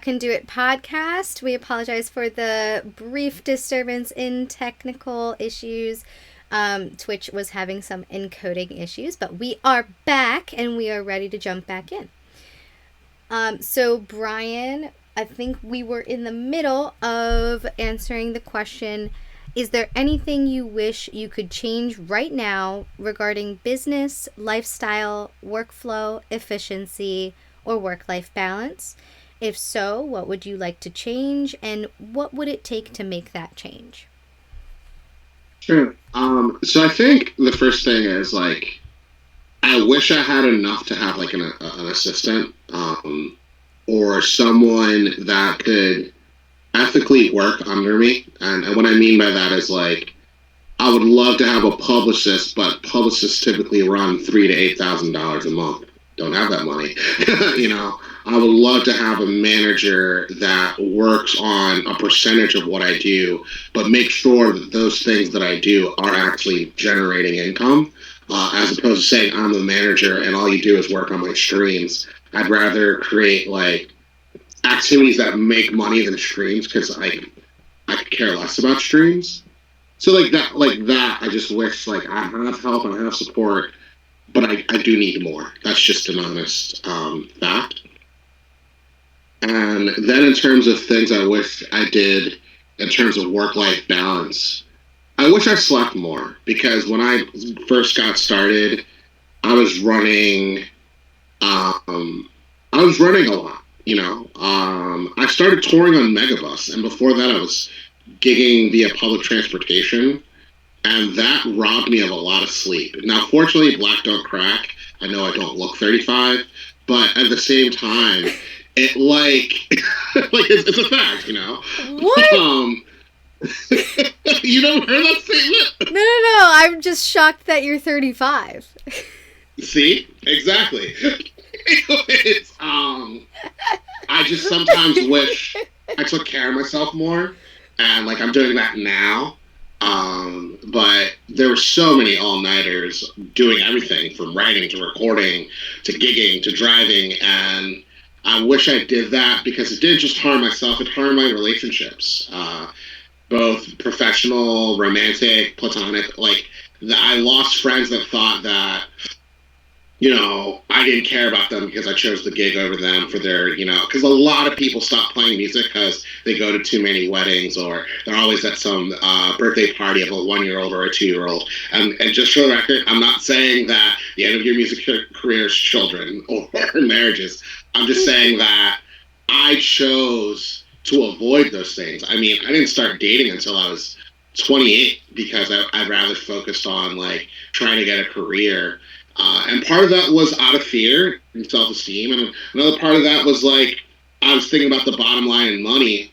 Can Do It podcast. We apologize for the brief disturbance in technical issues. Twitch was having some encoding issues, but we are back and we are ready to jump back in. So Brian, I think we were in the middle of answering the question, is there anything you wish you could change right now regarding business, lifestyle, workflow, efficiency, or work-life balance? If so, what would you like to change, and what would it take to make that change? Sure. So I think the first thing is I wish I had enough to have an assistant, or someone that could ethically work under me. And what I mean by that is I would love to have a publicist, but publicists typically run $3,000 to $8,000 a month. Don't have that money, you know. I would love to have a manager that works on a percentage of what I do, but make sure that those things that I do are actually generating income, as opposed to saying I'm the manager and all you do is work on my streams. I'd rather create activities that make money than streams because I could care less about streams. So that, I just wish I have help and I have support, but I do need more. That's just an honest fact. And then in terms of things I wish I did in terms of work-life balance, I wish I slept more because when I first got started, I was running, I was running a lot. I started touring on Megabus, and before that, I was gigging via public transportation, and that robbed me of a lot of sleep. Now, fortunately, black don't crack. I know I don't look 35, but at the same time, it it's a fact, What? You don't heard that statement? No. I'm just shocked that you're 35. See, exactly. It's, I just sometimes wish I took care of myself more, and I'm doing that now. But there were so many all-nighters doing everything from writing to recording to gigging to driving, and I wish I did that because it didn't just harm myself, it harmed my relationships, both professional, romantic, platonic. I lost friends that thought that, I didn't care about them because I chose the gig over them for their, because a lot of people stop playing music because they go to too many weddings or they're always at some birthday party of a 1-year-old or a 2-year-old. And just for the record, I'm not saying that the end of your music career is children or marriages. I'm just saying that I chose to avoid those things. I mean, I didn't start dating until I was 28 because I'd rather focused on trying to get a career. And part of that was out of fear and self-esteem. And another part of that was I was thinking about the bottom line and money.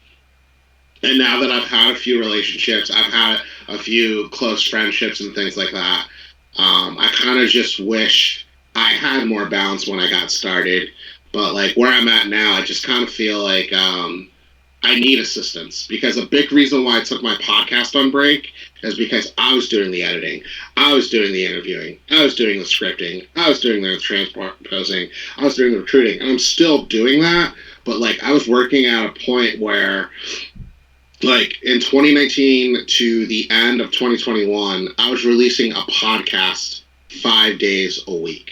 And now that I've had a few relationships, I've had a few close friendships and things like that, I kind of just wish I had more balance when I got started. But where I'm at now, I just kind of feel I need assistance because a big reason why I took my podcast on break is because I was doing the editing, I was doing the interviewing, I was doing the scripting, I was doing the transposing, I was doing the recruiting, and I'm still doing that. But I was working at a point where in 2019 to the end of 2021, I was releasing a podcast 5 days a week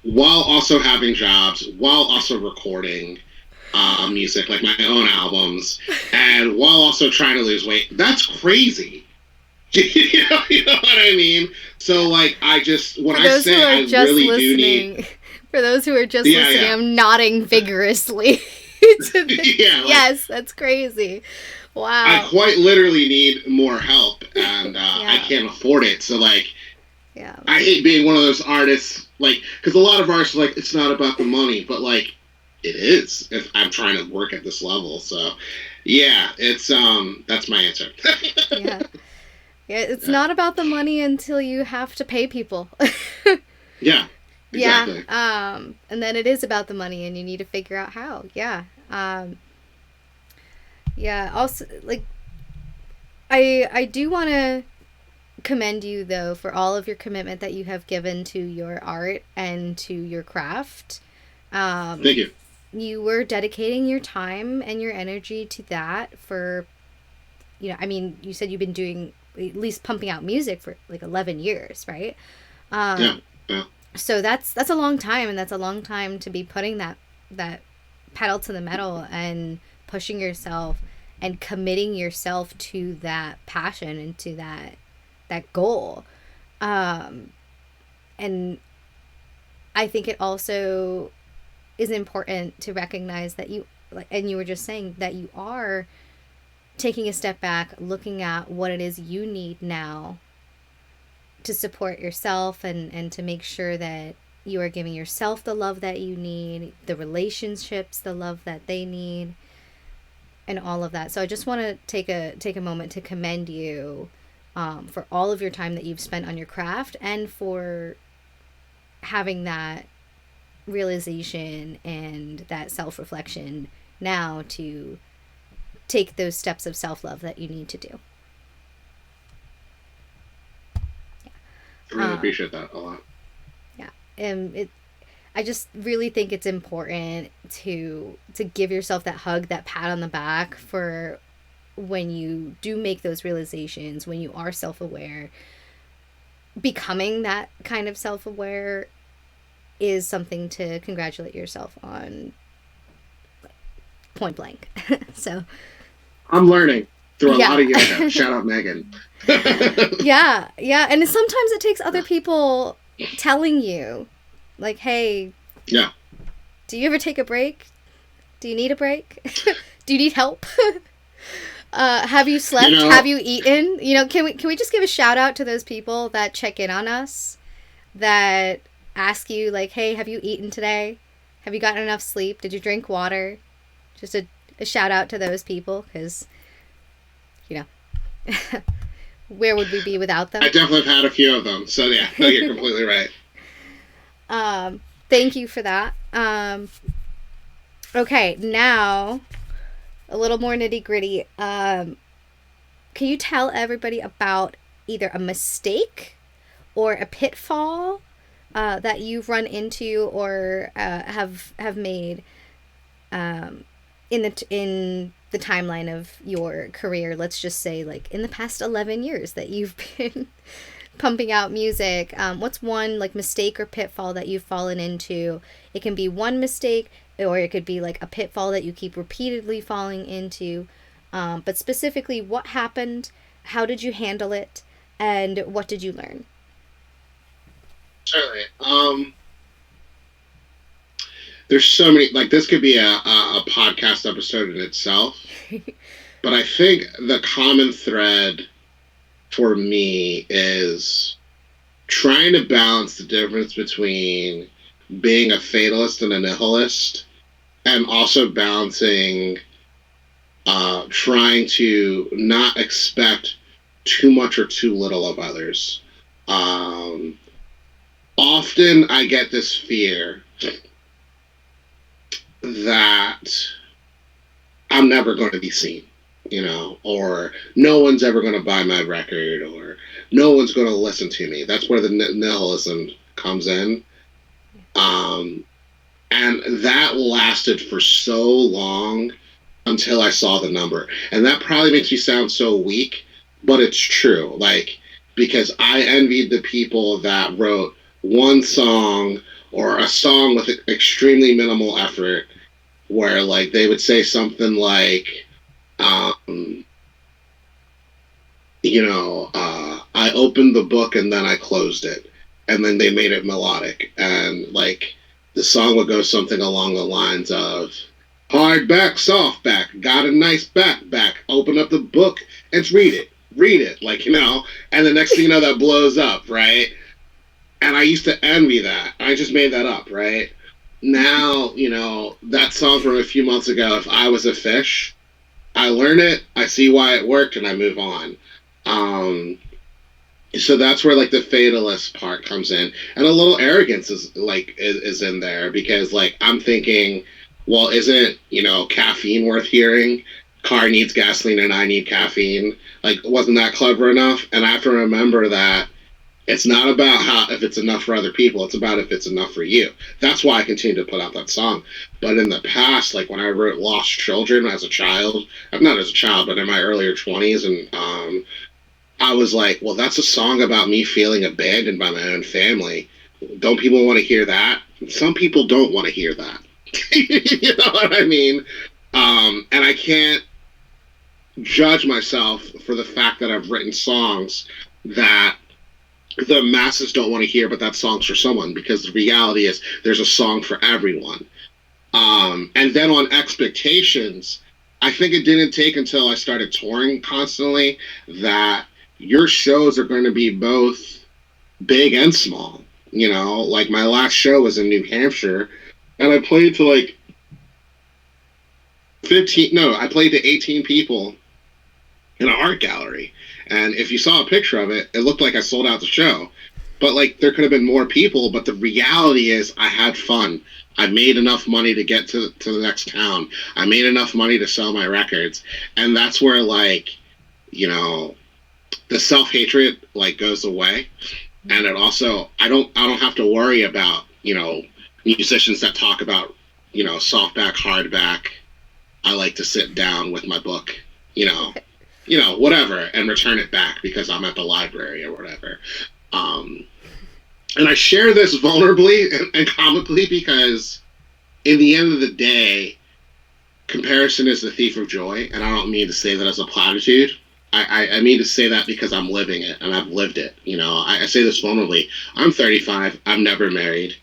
while also having jobs, while also recording music, my own albums, and while also trying to lose weight. That's crazy. you know what I mean? So, I just, when I say I really do need... For those who are just listening, yeah. I'm nodding vigorously. Yes, that's crazy. Wow. I quite literally need more help, and I can't afford it. So, yeah. I hate being one of those artists, because a lot of artists are it's not about the money, but, it is if I'm trying to work at this level. So, yeah, it's, that's my answer. Yeah. Yeah, it's not about the money until you have to pay people. Yeah. Exactly. Yeah. And then it is about the money and you need to figure out how. Yeah. Yeah. Also, I do want to commend you though for all of your commitment that you have given to your art and to your craft. Thank you. you were dedicating your time and your energy to that for, I mean, you said you've been doing, at least pumping out music for like 11 years, right? Yeah, Um, yeah. so that's a long time, and that's a long time to be putting that pedal to the metal and pushing yourself and committing yourself to that passion and to that goal. Um, and I think it also is important to recognize that you, like, and you were just saying that you are taking a step back, looking at what it is you need now to support yourself, and to make sure that you are giving yourself the love that you need, the relationships the love that they need, and all of that. So I just want to take a moment to commend you, for all of your time that you've spent on your craft, and for having that realization and that self-reflection now to take those steps of self-love that you need to do. I really appreciate that a lot. Yeah. And I just really think it's important to give yourself that hug, that pat on the back for when you do make those realizations, when you are self-aware. Becoming that kind of self-aware is something to congratulate yourself on, point blank. So I'm learning through a yeah. lot of yoga. Shout out Megan. Yeah, yeah. And sometimes it takes other people telling you, like, hey, Yeah. do you ever take a break? Do you need a break? Do you need help? Have you slept? You know, Have you eaten? Can we just give a shout out to those people that check in on us, that ask you, like, hey, have you eaten today? Have you gotten enough sleep? Did you drink water? Just a shout out to those people, because, you know, where would we be without them? I definitely have had a few of them. So yeah, no, you're completely right. Thank you for that. Okay, now a little more nitty gritty. Can you tell everybody about either a mistake or a pitfall that you've run into, or have made, in the timeline of your career? Let's just say, like, in the past 11 years that you've been pumping out music. What's one, like, mistake or pitfall that you've fallen into? It can be one mistake, or it could be like a pitfall that you keep repeatedly falling into. But specifically, what happened? How did you handle it? And what did you learn? Certainly. There's so many. Like this could be a podcast episode in itself. But I think the common thread for me is trying to balance the difference between being a fatalist and a nihilist, and also balancing trying to not expect too much or too little of others. Um, Often I get this fear that I'm never going to be seen, or no one's ever going to buy my record, or no one's going to listen to me. That's where the nihilism comes in. And that lasted for so long until I saw the number. And that probably makes me sound so weak, but it's true. Like, because I envied the people that wrote one song or a song with extremely minimal effort, where, like, they would say something like, I opened the book and then I closed it. And then they made it melodic. And, like, the song would go something along the lines of, hard back, soft back, got a nice back, open up the book and read it, like, and the next thing you know, that blows up, right? And I used to envy that. I just made that up, right? Now, that song from a few months ago, If I Was a Fish, I learn it, I see why it worked, and I move on. So that's where, like, the fatalist part comes in, and a little arrogance is in there, because, like, I'm thinking, well, isn't caffeine worth hearing? Car needs gasoline and I need caffeine. Like, wasn't that clever enough? And I have to remember that It's not about how if it's enough for other people. It's about if it's enough for you. That's why I continue to put out that song. But in the past, like when I wrote "Lost Children" as a child, not as a child, but in my earlier 20s, and I was like, well, that's a song about me feeling abandoned by my own family. Don't people want to hear that? Some people don't want to hear that. You know what I mean? And I can't judge myself for the fact that I've written songs that the masses don't want to hear, but that song's for someone because the reality is there's a song for everyone. And then on expectations, I think it didn't take until I started touring constantly that your shows are going to be both big and small. You know, like my last show was in New Hampshire, and I played to like 15, no, I played to 18 people in an art gallery. And if you saw a picture of it, it looked like I sold out the show. But like there could have been more people, but the reality is I had fun. I made enough money to get to the next town. I made enough money to sell my records. And that's where like, you know, the self-hatred like goes away. And it also I don't have to worry about, you know, musicians that talk about, you know, softback, hardback. I like to sit down with my book, you know, whatever, and return it back because I'm at the library or whatever. Um, and I share this vulnerably and comically because, in the end of the day, comparison is the thief of joy, and I don't mean to say that as a platitude. I mean to say that because I'm living it and I've lived it. You know, I say this vulnerably. I'm 35. I'm never married.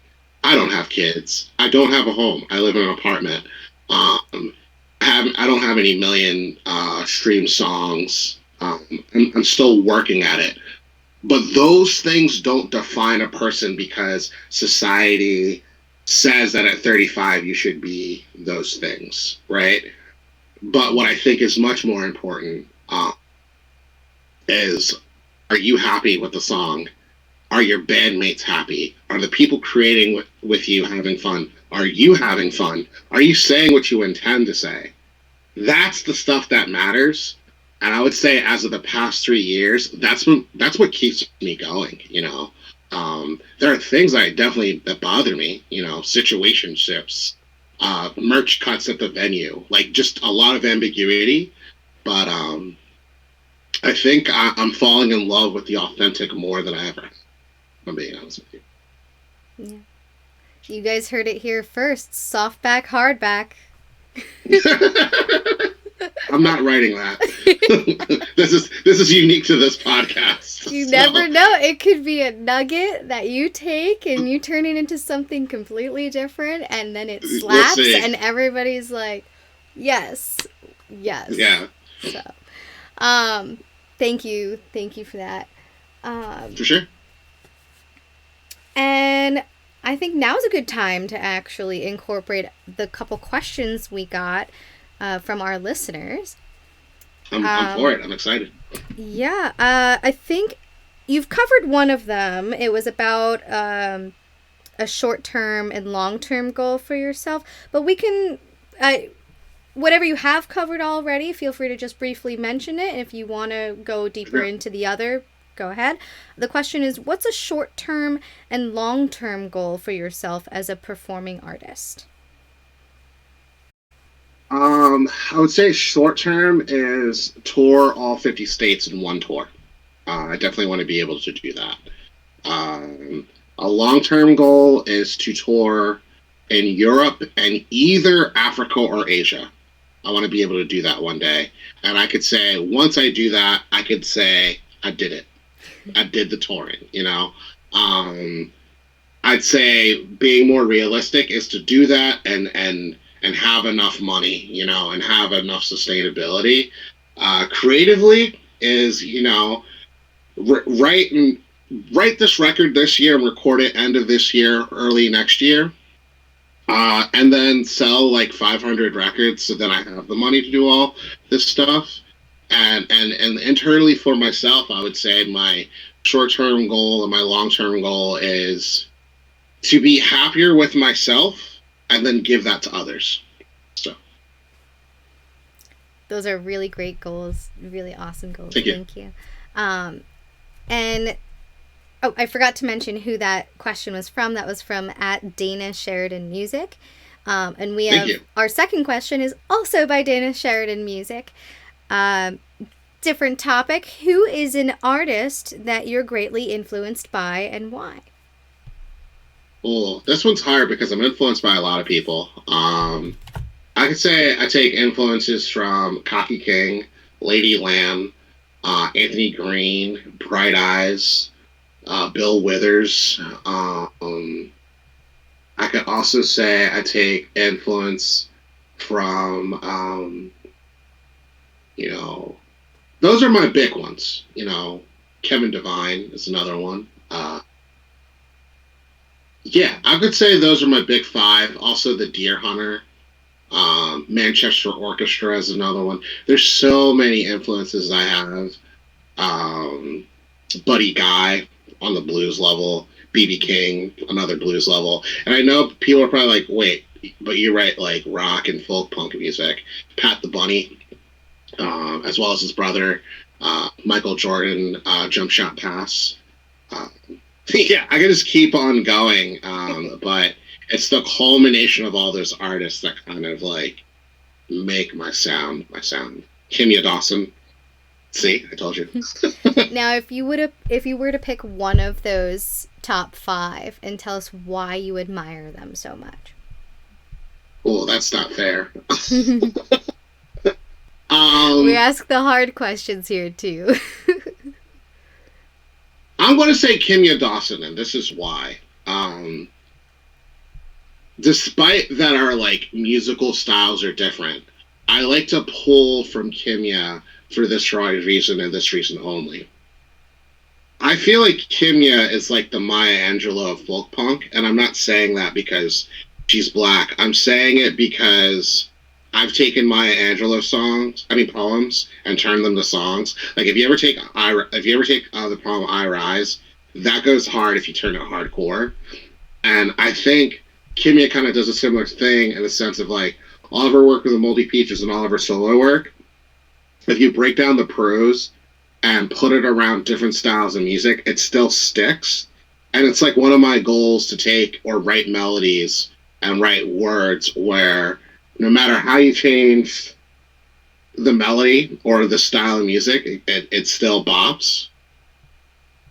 I don't have kids. I don't have a home. I live in an apartment. I don't have any million stream songs. I'm still working at it. But those things don't define a person because society says that at 35 you should be those things, right? But what I think is much more important is, are you happy with the song? Are your bandmates happy? Are the people creating with you having fun? Are you having fun? Are you saying what you intend to say? That's the stuff that matters. And I would say, as of the past 3 years, that's what keeps me going. You know, there are things that bother me. You know, situationships, merch cuts at the venue, like just a lot of ambiguity. But I think I'm falling in love with the authentic more than I ever have. I'm being honest with Yeah. You guys heard it here first. Softback, hardback. you. I'm not writing that. This is unique to this podcast. You never know. It could be a nugget that you take and you turn it into something completely different, and then it slaps, and everybody's like, "Yes, yes." Yeah. So, thank you for that. For sure. And I think now's a good time to actually incorporate the couple questions we got from our listeners. I'm for it. I'm excited. Yeah, I think you've covered one of them. It was about a short-term and long-term goal for yourself. But we can, whatever you have covered already, feel free to just briefly mention it. And if you want to go deeper into the other, go ahead. The question is, what's a short-term and long-term goal for yourself as a performing artist? I would say short term is tour all 50 states in one tour. I definitely want to be able to do that. A long term goal is to tour in Europe and either Africa or Asia. I want to be able to do that one day. And I could say, once I do that, I could say, I did it. I did the touring, you know? I'd say being more realistic is to do that and have enough money, you know, and have enough sustainability. Creatively is, you know, write this record this year and record it end of this year, early next year, and then sell like 500 records so then I have the money to do all this stuff. And internally for myself, I would say my short-term goal and my long-term goal is to be happier with myself and then give that to others. So those are really great goals, really awesome goals. Thank you. Thank you. And Oh, I forgot to mention who that question was from. That was from at Dana Sheridan Music. And we Thank have you. our second question is also by Dana Sheridan Music. Um, Different topic. Who is an artist that you're greatly influenced by and why? Well, this one's hard because I'm influenced by a lot of people. I could say I take influences from Cocky King, Lady Lamb, Anthony Green, Bright Eyes, Bill Withers. I could also say I take influence from, you know, those are my big ones. Kevin Devine is another one. Yeah, I could say those are my big five. Also, the Deer Hunter, Manchester Orchestra is another one. There's so many influences I have. Um, Buddy Guy on the blues level, BB King, another blues level. And I know people are probably like, wait, but you write like rock and folk punk music. Pat the Bunny, as well as his brother, Michael Jordan, Jump Shot Pass. Uh, yeah, I can just keep on going. But it's the culmination of all those artists that kind of like make my sound. Kimya Dawson. See, I told you. Now, if you were to pick one of those top five and tell us why you admire them so much. Oh, that's not fair. We um, ask the hard questions here too. I'm going to say Kimya Dawson, and this is why. Um, Despite that our like musical styles are different, I like to pull from Kimya for this right reason and this reason only. I feel like Kimya is like the Maya Angelou of folk punk, and I'm not saying that because she's black. I'm saying it because I've taken Maya Angelou songs, I mean poems, and turned them to songs. Like if you ever take the poem "I Rise," that goes hard if you turn it hardcore. And I think Kimya kind of does a similar thing in the sense of like all of her work with the Moldy Peaches and all of her solo work. If you break down the prose and put it around different styles of music, it still sticks. And it's like one of my goals to take or write melodies and write words where no matter how you change the melody or the style of music, it still bops.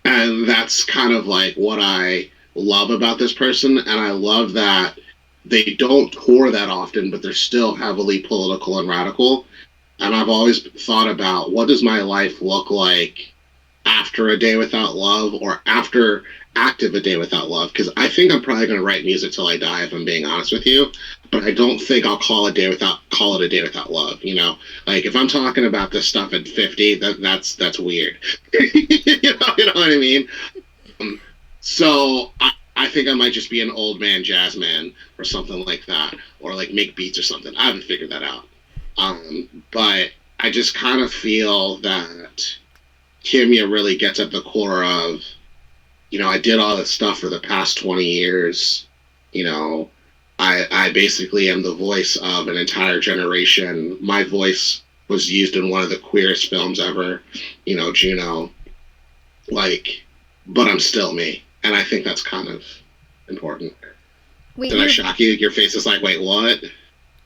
And that's kind of like what I love about this person. And I love that they don't tour that often, but they're still heavily political and radical. And I've always thought about what does my life look like after A Day Without Love or after active A Day Without Love, because I think I'm probably going to write music till I die, if I'm being honest with you. But I don't think I'll call it A Day Without Love. Like if I'm talking about this stuff at 50, that's weird. You know what I mean? So I think I might just be an old man jazz man or something like that, or like make beats or something. I haven't figured that out. But I just kind of feel that Kimya really gets at the core of, I did all this stuff for the past 20 years. You know, I basically am the voice of an entire generation. My voice was used in one of the queerest films ever, Juno. Like, but I'm still me. And I think that's kind of important. Wait, Did I shock you? Your face is like, wait, what?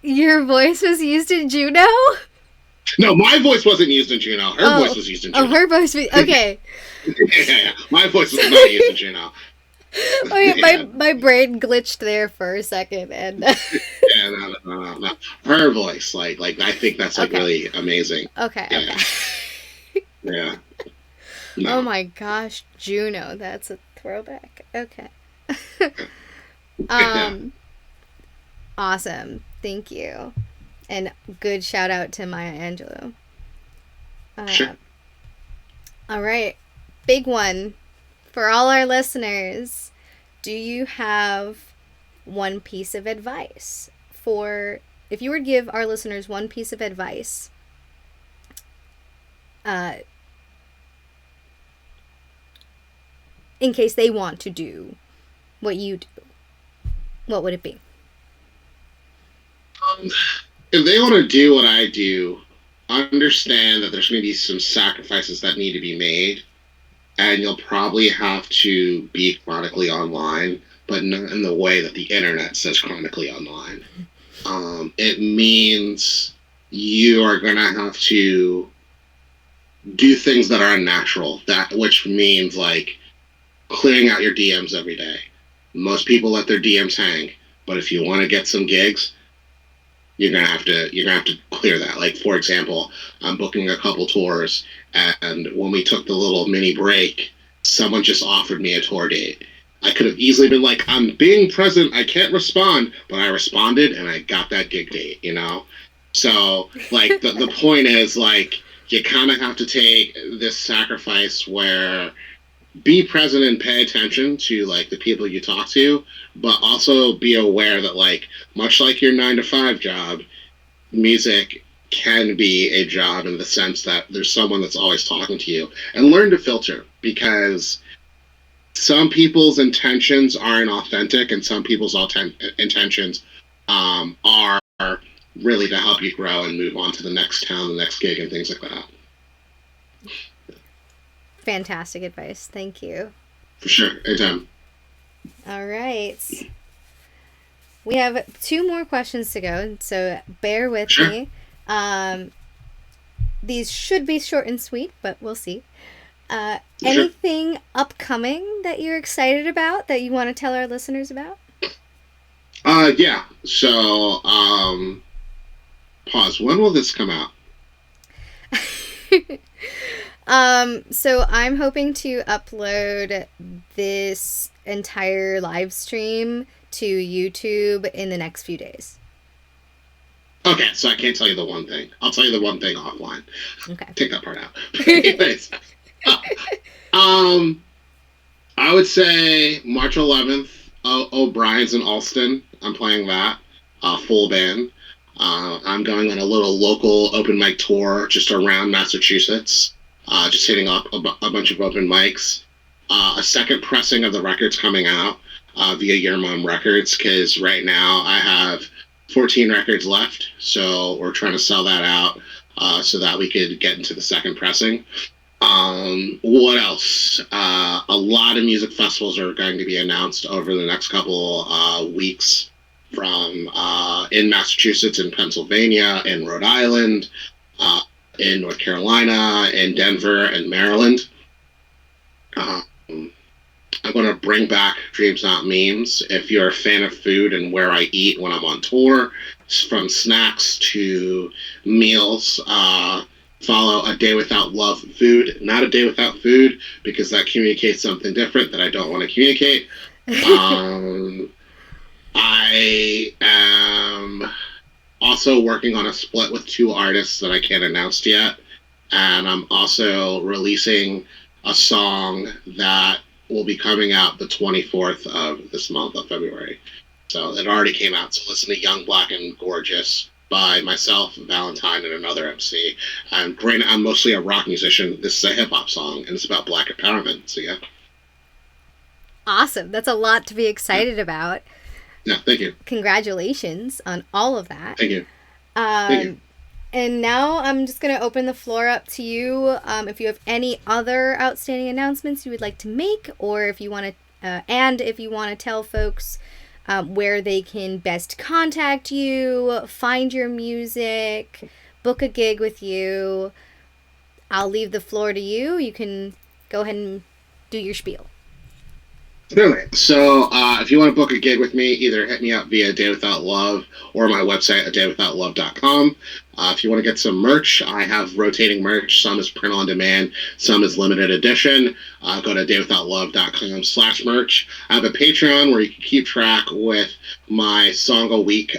your voice was used in Juno? No, my voice wasn't used in Juno. Her voice was used in Juno. Oh, her voice was... Okay. Yeah. My voice was not used in Juno. Oh, yeah, my brain glitched there for a second, and... Yeah, no. Her voice, like I think that's like really amazing. Okay, yeah. okay. Yeah. No. Oh my gosh, Juno, that's a throwback. Okay. Awesome. Thank you. And good shout out to Maya Angelou. Sure. All right. Big one for all our listeners. Do you have one piece of advice if you were to give our listeners one piece of advice, in case they want to do what you do, what would it be? If they want to do what I do, understand that there's going to be some sacrifices that need to be made. and you'll probably have to be chronically online, but not in the way that the internet says chronically online. It means you are going to have to do things that are unnatural, that which means like clearing out your DMs every day. Most people let their DMs hang, but if you want to get some gigs, you're gonna have to clear that. Like for example, I'm booking a couple tours, and when we took the little mini break, someone just offered me a tour date. I could have easily been like, I'm being present, I can't respond, but I responded and I got that gig date, you know? So like the point is like you kind of have to take this sacrifice where be present and pay attention to like the people you talk to, but also be aware that like much like your 9 to 5 job, music can be a job in the sense that there's someone that's always talking to you, and learn to filter because some people's intentions aren't authentic and some people's intentions are really to help you grow and move on to the next town, the next gig, and things like that. Fantastic advice. Thank you. For sure. Anytime. All right. We have 2 more questions to go, so bear with Sure. me. Um, these should be short and sweet, but we'll see. Sure. Anything upcoming that you're excited about that you want to tell our listeners about? Yeah. So, pause. When will this come out? So I'm hoping to upload this entire live stream to YouTube in the next few days. Okay, so I can't tell you the one thing. I'll tell you the one thing offline. Okay. Take that part out. Anyways, um, I would say March 11th, O'Brien's in Alston. I'm playing that, full band. I'm going on a little local open mic tour just around Massachusetts, just hitting up a bunch of open mics. A second pressing of the record's coming out via Your Mom Records, because right now I have 14 records left, so we're trying to sell that out so that we could get into the second pressing. What else? A lot of music festivals are going to be announced over the next couple weeks from in Massachusetts, in Pennsylvania, in Rhode Island, in North Carolina, in Denver, and Maryland. Um, I'm going to bring back Dreams Not Memes. If you're a fan of food and where I eat when I'm on tour, from snacks to meals, follow A Day Without Love Food, not A Day Without Food, because that communicates something different that I don't want to communicate. I am also working on a split with 2 artists that I can't announce yet. And I'm also releasing a song that will be coming out the 24th of this month of February. So it already came out. So listen to Young, Black, and Gorgeous by myself, Valentine, and another MC. I'm mostly a rock musician. This is a hip hop song, and it's about Black empowerment. So yeah. Awesome. That's a lot to be excited about. Yeah, thank you. Congratulations on all of that. Thank you. Thank you. And now I'm just going to open the floor up to you. If you have any other outstanding announcements you would like to make, or if you want to tell folks where they can best contact you, find your music, book a gig with you, I'll leave the floor to you. You can go ahead and do your spiel. Really? So if you want to book a gig with me, either hit me up via Day Without Love or my website at daywithoutlove.com. If you want to get some merch, I have rotating merch. Some is print on demand, some is limited edition. Go to daywithoutlove.com/merch. I have a Patreon where you can keep track with my song a week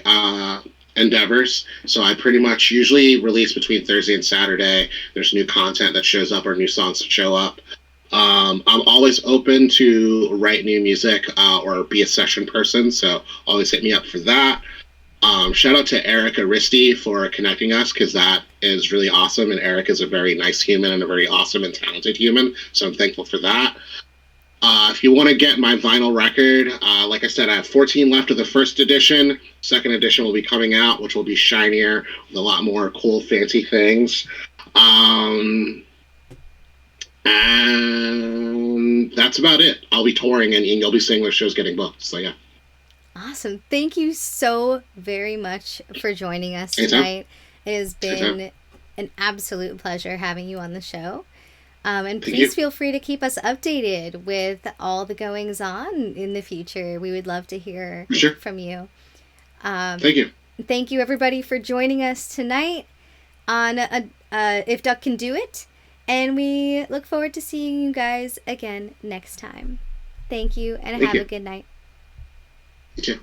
endeavors. So I pretty much usually release between Thursday and Saturday. There's new content that shows up or new songs that show up. I'm always open to write new music or be a session person, so always hit me up for that. Shout out to Eric Aristi for connecting us, because that is really awesome, and Eric is a very nice human and a very awesome and talented human, so I'm thankful for that. If you want to get my vinyl record, like I said, I have 14 left of the first edition. Second edition will be coming out, which will be shinier with a lot more cool, fancy things. And that's about it. I'll be touring, and you'll be seeing those shows getting booked. So yeah, Awesome. Thank you so very much for joining us anytime, tonight. It has anytime. been an absolute pleasure having you on the show. And Thank please you. feel free to keep us updated with all the goings on in the future. We would love to hear For sure. from you. Um, Thank you. Thank you, everybody, for joining us tonight on If Duck Can Do It. And we look forward to seeing you guys again next time. Thank you, and Thank have a you. good night. You too.